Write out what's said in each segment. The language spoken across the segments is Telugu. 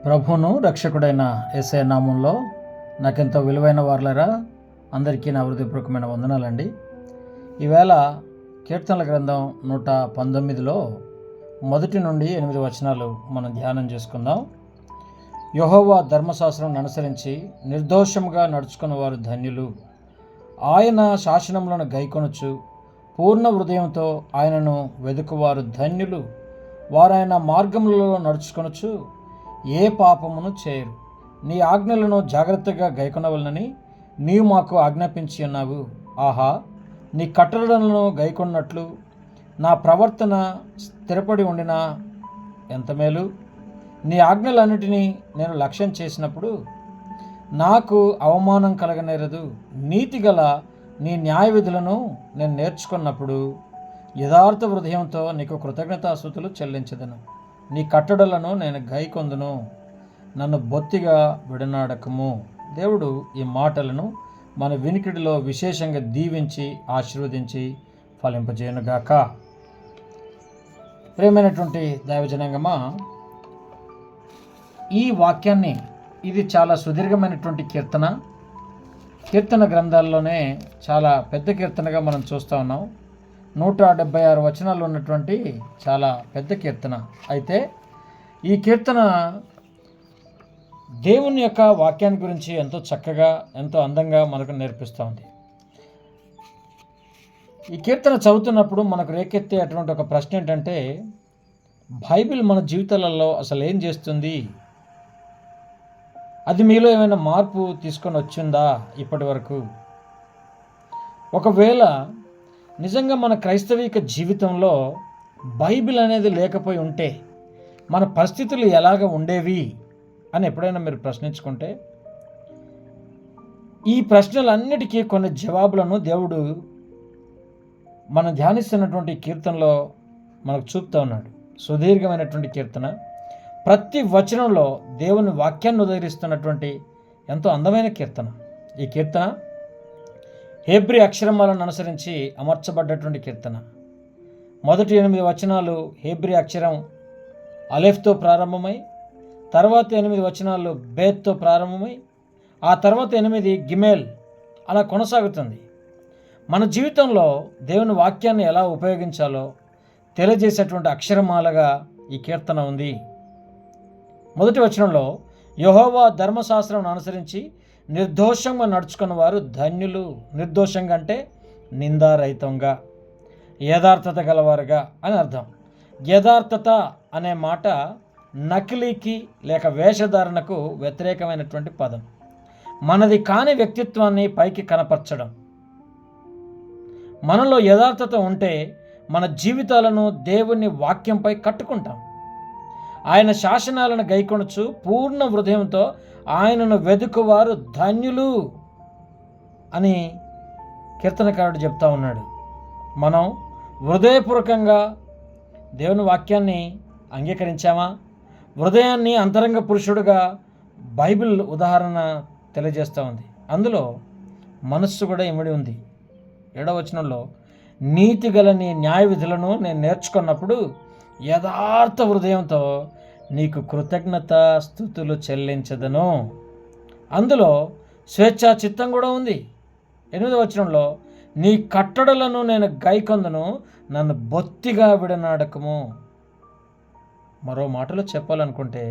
ప్రభువును రక్షకుడైన యేసయ్య నామంలో నాకెంతో విలువైన వార్లరా, అందరికీ నా హృదయపూర్వకమైన వందనాలండి. ఈవేళ కీర్తనల గ్రంథం 119లో 1 నుండి 8 వచనాలు మనం ధ్యానం చేసుకుందాం. యెహోవా ధర్మశాస్త్రం అనుసరించి నిర్దోషముగా నడుచుకున్న వారు ధన్యులు. ఆయన శాసనములను గైకొనుచు పూర్ణ హృదయంతో ఆయనను వెదుకువారు ధన్యులు. వారాయన మార్గములలో నడుచుకొనుచు ఏ పాపమును చేయరు. నీ ఆజ్ఞలను జాగ్రత్తగా గైకొనవలనని నీవు మాకు ఆజ్ఞాపించి ఉన్నావు. ఆహా, నీ కట్టడలను గైకొన్నట్లు నా ప్రవర్తన స్థిరపడి ఉండినా ఎంత మేలు. నీ ఆజ్ఞలన్నిటినీ నేను లక్ష్యం చేసినప్పుడు నాకు అవమానం కలగనేరదు. నీతిగల నీ న్యాయ విధులను నేను నేర్చుకున్నప్పుడు యథార్థ హృదయంతో నీకు కృతజ్ఞతాస్తుతులు చెల్లించదను. నీ కట్టడలను నేను గైకొందును, నన్ను బొత్తిగా విడనాడకము. దేవుడు ఈ మాటలను మన వినికిడిలో విశేషంగా దీవించి ఆశీర్వదించి ఫలింపజేయనుగాక. ప్రియమైనటువంటి దైవజనాంగమా, ఈ వాక్యాన్ని, ఇది చాలా సుదీర్ఘమైనటువంటి కీర్తన గ్రంథాల్లోనే చాలా పెద్ద కీర్తనగా మనం చూస్తూ ఉన్నాం. 176 వచనాలు ఉన్నటువంటి చాలా పెద్ద కీర్తన. అయితే ఈ కీర్తన దేవుని యొక్క వాక్యాన్ని గురించి ఎంతో చక్కగా, ఎంతో అందంగా మనకు నేర్పిస్తూ ఉంది. ఈ కీర్తన చదువుతున్నప్పుడు మనకు రేకెత్తే అటువంటి ఒక ప్రశ్న ఏంటంటే, బైబిల్ మన జీవితాలలో అసలు ఏం చేస్తుంది? అది మీలో ఏమైనా మార్పు తీసుకొని వచ్చిందా ఇప్పటి వరకు? ఒకవేళ నిజంగా మన క్రైస్తవిక జీవితంలో బైబిల్ అనేది లేకపోయి ఉంటే మన పరిస్థితులు ఎలాగ ఉండేవి అని ఎప్పుడైనా మీరు ప్రశ్నించుకుంటే, ఈ ప్రశ్నలన్నిటికీ కొన్ని జవాబులను దేవుడు మనం ధ్యానిస్తున్నటువంటి కీర్తనలో మనకు చూపుతూ ఉన్నాడు. సుదీర్ఘమైనటువంటి కీర్తన, ప్రతి వచనంలో దేవుని వాక్యాన్ని ఉదహరిస్తున్నటువంటి ఎంతో అందమైన కీర్తన. ఈ కీర్తన హెబ్రీ అక్షరమాలను అనుసరించి అమర్చబడ్డటువంటి కీర్తన. మొదటి 8 వచనాలు హెబ్రీ అక్షరం అలెఫ్తో ప్రారంభమై, తర్వాత 8 వచనాలు బేత్తో ప్రారంభమై, ఆ తర్వాత 8 గిమేల్, అలా కొనసాగుతుంది. మన జీవితంలో దేవుని వాక్యాన్ని ఎలా ఉపయోగించాలో తెలియజేసేటువంటి అక్షరమాలగా ఈ కీర్తన ఉంది. మొదటి వచనంలో యెహోవా ధర్మశాస్త్రం అనుసరించి నిర్దోషంగా నడుచుకున్న వారు ధన్యులు. నిర్దోషంగా అంటే నిందారహితంగా, యథార్థత గలవారుగా అని అర్థం. యథార్థత అనే మాట నకిలీకి లేక వేషధారణకు వ్యతిరేకమైనటువంటి పదం. మనది కాని వ్యక్తిత్వాన్ని పైకి కనపరచడం. మనలో యథార్థత ఉంటే మన జీవితాలను దేవుని వాక్యంపై కట్టుకుంటాం. ఆయన శాసనాలను గైకొనుచు పూర్ణ హృదయంతో ఆయనను వెదుకువారు ధన్యులు అని కీర్తనకారుడు చెప్తా ఉన్నాడు. మనం హృదయపూర్వకంగా దేవుని వాక్యాన్ని అంగీకరించామా? హృదయాన్ని అంతరంగ పురుషుడుగా బైబిల్ ఉదాహరణ తెలియజేస్తూ ఉంది. అందులో మనస్సు కూడా ఇమిడి ఉంది. 7వ వచనంలో, నీతిగల నీ న్యాయ విధులను నేను నేర్చుకున్నప్పుడు యథార్థ హృదయంతో నీకు కృతజ్ఞత స్తుతులు చెల్లించదను. అందులో స్వేచ్ఛా చిత్తం కూడా ఉంది. 8వ వచనంలో, నీ కట్టడలను నేను గైకొందును, నన్ను బొత్తిగా విడనాడకము. మరో మాటలో చెప్పాలనుకుంటే,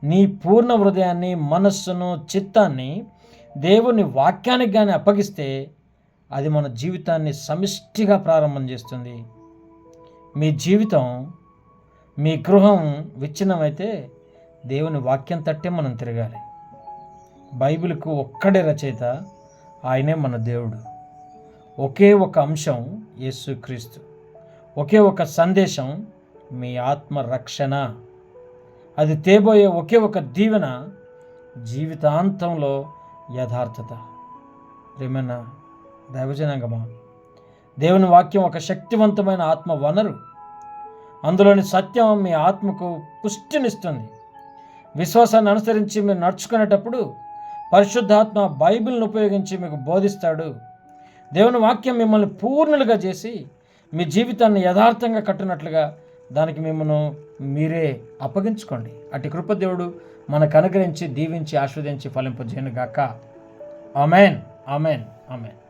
నీ పూర్ణ హృదయాన్ని, మనస్సును, చిత్తాన్ని దేవుని వాక్యానికి కానీ అప్పగిస్తే అది మన జీవితాన్ని సమిష్టిగా ప్రారంభం చేస్తుంది. మీ జీవితం, మీ గృహం విచ్ఛిన్నమైతే దేవుని వాక్యం తట్టే మనం తిరగాలి. బైబిల్కు ఒక్కడే రచయిత, ఆయనే మన దేవుడు. ఒకే ఒక అంశం యేసుక్రీస్తు. ఒకే ఒక సందేశం మీ ఆత్మ రక్షణ. అది తేబోయే ఒకే ఒక దీవెన జీవితాంతంలో యథార్థత. ప్రియమైన దైవజనాంగమా, దేవుని వాక్యం ఒక శక్తివంతమైన ఆత్మ వనరు. అందులోని సత్యం మీ ఆత్మకు పుష్టినిస్తుంది. విశ్వాసాన్ని అనుసరించి మీరు నడుచుకునేటప్పుడు పరిశుద్ధాత్మ బైబిల్ను ఉపయోగించి మీకు బోధిస్తాడు. దేవుని వాక్యం మిమ్మల్ని పూర్ణులుగా చేసి మీ జీవితాన్ని యథార్థంగా కట్టినట్లుగా దానికి మిమ్మల్ని మీరే అప్పగించుకోండి. అటు కృప దేవుడు మనకు అనుగ్రహించి దీవించి ఆస్వాదించి ఫలింపజేయను గాక. Amen, amen, amen.